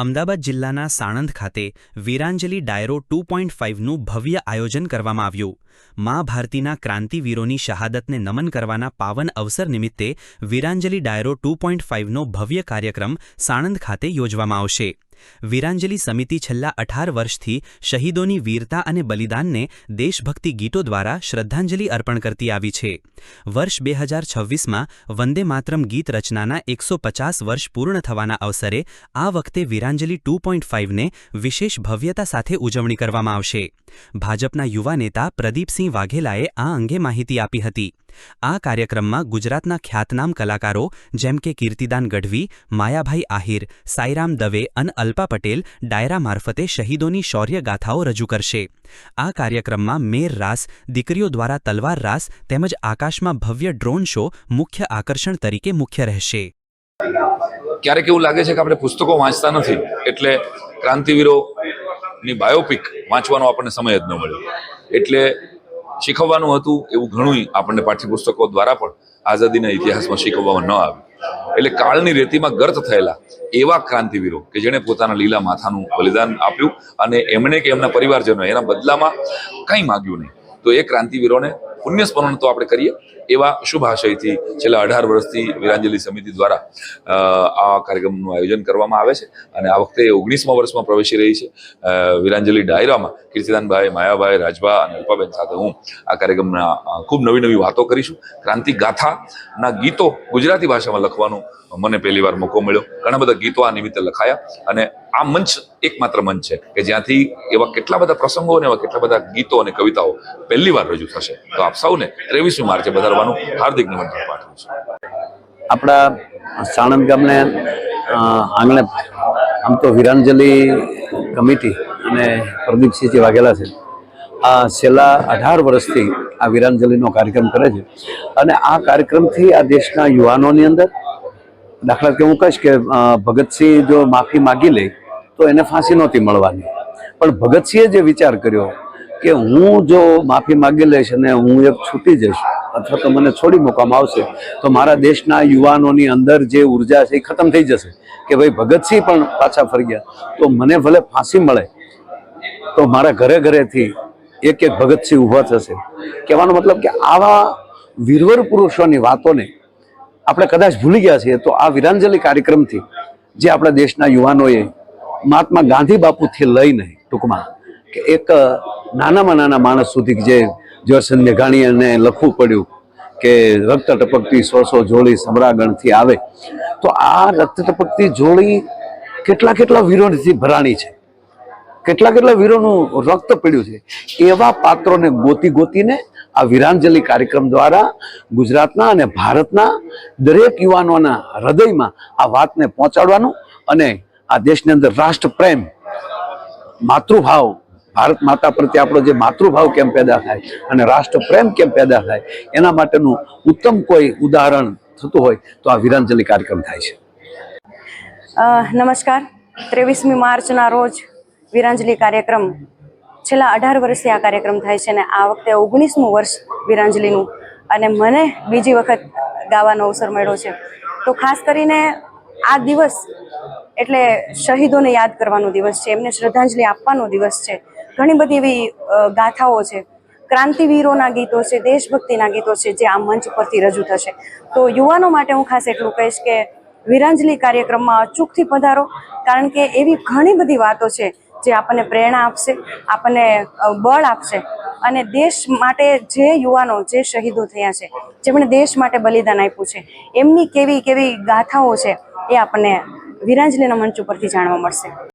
અમદાવાદ જિલ્લાના સાણંદ ખાતે વીરાંજલિ ડાયરો 2.5નું ભવ્ય આયોજન કરવામાં આવ્યું। મા ભારતીના ક્રાંતિવીરોની શહાદતને નમન કરવાના પાવન અવસર નિમિત્તે વીરાંજલિ ડાયરો 2.5નો ભવ્ય કાર્યક્રમ સાણંદ ખાતે યોજવામાં આવશે। વીરાંજલિ સમિતિ છેલ્લા 18 વર્ષથી શહીદોની વીરતા અને બલિદાનને દેશભક્તિ ગીતો દ્વારા શ્રદ્ધાંજલિ અર્પણ કરતી આવી છે। વર્ષ 2026માં વંદે માતરમ ગીત રચનાના 150 વર્ષ પૂર્ણ થવાના અવસરે આ વખતે વીરાંજલિ 2.5ને વિશેષ ભવ્યતા સાથે ઉજવણી કરવામાં આવશે। ભાજપના યુવા નેતા પ્રદીપસિંહ વાઘેલાએ આ અંગે માહિતી આપી હતી। આ કાર્યક્રમમાં ગુજરાતના ખ્યાતનામ કલાકારો જેમ કે કીર્તિદાન ગઢવી, માયાભાઈ આહિર, સાઈરામ દવે અને અલ્પા પટેલ ડાયરા મારફતે શહીદોની શૌર્ય ગાથાઓ રજૂ કરશે। આ કાર્યક્રમમાં મેર રાસ, દીકરીઓ દ્વારા તલવાર રાસ તેમજ આકાશમાં ભવ્ય ડ્રોન શો મુખ્ય આકર્ષણ તરીકે મુખ્ય રહેશે। ક્યારેક એવું લાગે છે કે આપણે પુસ્તકો વાંચતા નથી એટલે ક્રાંતિવીરોની બાયોપિક વાંચવાનો આપણને સમય જ ન મળ્યો। એટલે શીખવવાનું હતું એવું ઘણું આપણને પાઠ્યપુસ્તકો દ્વારા પણ આઝાદીના ઇતિહાસમાં શીખવવામાં ન આવ્યું। એટલે કાળની રેતીમાં ગર્ત થયેલા એવા ક્રાંતિવીરો કે જેણે પોતાના લીલા માથાનું બલિદાન આપ્યું અને એમણે કે એમના પરિવારજનો એના બદલામાં કંઈ માગ્યું નહીં, તો એ ક્રાંતિવીરોને પુણ્ય સ્મરણ તો આપણે કરીએ એવા શુભ આશયથી છેલ્લા 18 વર્ષથી વીરાંજલિ સમિતિ દ્વારા આ કાર્યક્રમનું આયોજન કરવામાં આવે છે અને આ વખતે 19મા વર્ષમાં પ્રવેશી રહી છે। વીરાંજલિ ડાયરામાં કીર્તિદાનભાઈ, માયાભાઈ, રાજભા અને અલ્પાબેન સાથે હું આ કાર્યક્રમના ખૂબ નવી વાતો કરીશું। ક્રાંતિ ગાથાના ગીતો ગુજરાતી ભાષામાં લખવાનું મને પહેલીવાર મોકો મળ્યો। ઘણા બધા ગીતો આ નિમિત્તે લખાયા અને આ મંચ એકમાત્ર મંચ છે કે જ્યાંથી એવા કેટલા બધા પ્રસંગો અને એવા કેટલા બધા ગીતો અને કવિતાઓ પહેલીવાર રજૂ થશે। તો આપ સૌને 23મી માર્ચે પધારવાનું હાર્દિક નિમંત્રણ પાઠવું છું। આપણા સાણંદ ગામને આંગણે આમ તો વીરાંજલિ કમિટી અને પ્રદીપસિંહજી વાઘેલા છે આ છેલ્લા 18 વર્ષથી આ વીરાંજલિનો કાર્યક્રમ કરે છે અને આ કાર્યક્રમથી આ દેશના યુવાનોની અંદર દાખલા તરીકે હું કહીશ કે ભગતસિંહ જો માફી માગી લે તો એને ફાંસી નહોતી મળવાની, પણ ભગતસિંહે જે વિચાર કર્યો કે હું જો માફી માગી લઈશ અને હું એક છૂટી જઈશ અથવા તો મને છોડી મૂકવામાં આવશે તો મારા દેશના યુવાનોની અંદર જે ઉર્જા છે એ ખતમ થઈ જશે કે ભાઈ ભગતસિંહ પણ પાછા ફરી ગયા તો મને ભલે ફાંસી મળે તો મારા ઘરે ઘરેથી એક ભગતસિંહ ઊભો થશે। કહેવાનો મતલબ કે આવા વીરવર પુરુષોની વાતોને આપણે કદાચ ભૂલી ગયા છીએ તો આ વીરાંજલિ કાર્યક્રમથી જે આપણા દેશના યુવાનોએ મહાત્મા ગાંધી બાપુથી લઈને ટૂંકમાં કે એક નાનામાં નાના માણસ સુધી જે ઝવેરચંદ મેઘાણીને લખવું પડ્યું કે રક્ત ટપકતી 100 જોડી સમરાગણથી આવે, તો આ રક્ત ટપકતી જોડી કેટલા વીરોથી ભરાણી છે, કેટલા વીરોનું રક્ત પડ્યું છે। એવા પાત્રોને ગોતીને આ વીરાંજલિ કાર્યક્રમ દ્વારા ગુજરાતના અને ભારતના દરેક યુવાનોના હૃદયમાં આ વાતને પહોંચાડવાનું અને આ દેશની અંદર રાષ્ટ્રપ્રેમ, માતૃભાવ, ભારત માતા પ્રત્યે આપણો જે માતૃભાવ કેમ પેદા થાય અને રાષ્ટ્રપ્રેમ કેમ પેદા થાય એના માટેનું ઉત્તમ કોઈ ઉદાહરણ થતું હોય તો આ વીરાંજલિ કાર્યક્રમ થાય છે। નમસ્કાર। 23મી માર્ચના રોજ વીરાંજલિ કાર્યક્રમ છેલ્લા 18 વર્ષથી આ કાર્યક્રમ થાય છે અને આ વખતે 19મું વર્ષ વીરાંજલિનું અને મને બીજી વખત ગાવાનો અવસર મળ્યો છે। તો ખાસ કરીને આ દિવસ એટલે શહીદોને યાદ કરવાનો દિવસ છે, એમને શ્રદ્ધાંજલિ આપવાનો દિવસ છે। ઘણી બધી એવી ગાથાઓ છે, ક્રાંતિવીરોના ગીતો છે, દેશભક્તિના ગીતો છે જે આ મંચ પરથી રજૂ થશે। તો યુવાનો માટે હું ખાસ એટલું કહીશ કે વીરાંજલિ કાર્યક્રમમાં અચૂકથી પધારો, કારણ કે એવી ઘણી બધી વાતો છે જે આપણને પ્રેરણા આપશે, આપણને બળ આપશે અને દેશ માટે જે યુવાનો, જે શહીદો થયા છે, જેમણે દેશ માટે બલિદાન આપ્યું છે, એમની કેવી ગાથાઓ છે એ આપણને વીરાંજલિના મંચ ઉપરથી જાણવા મળશે।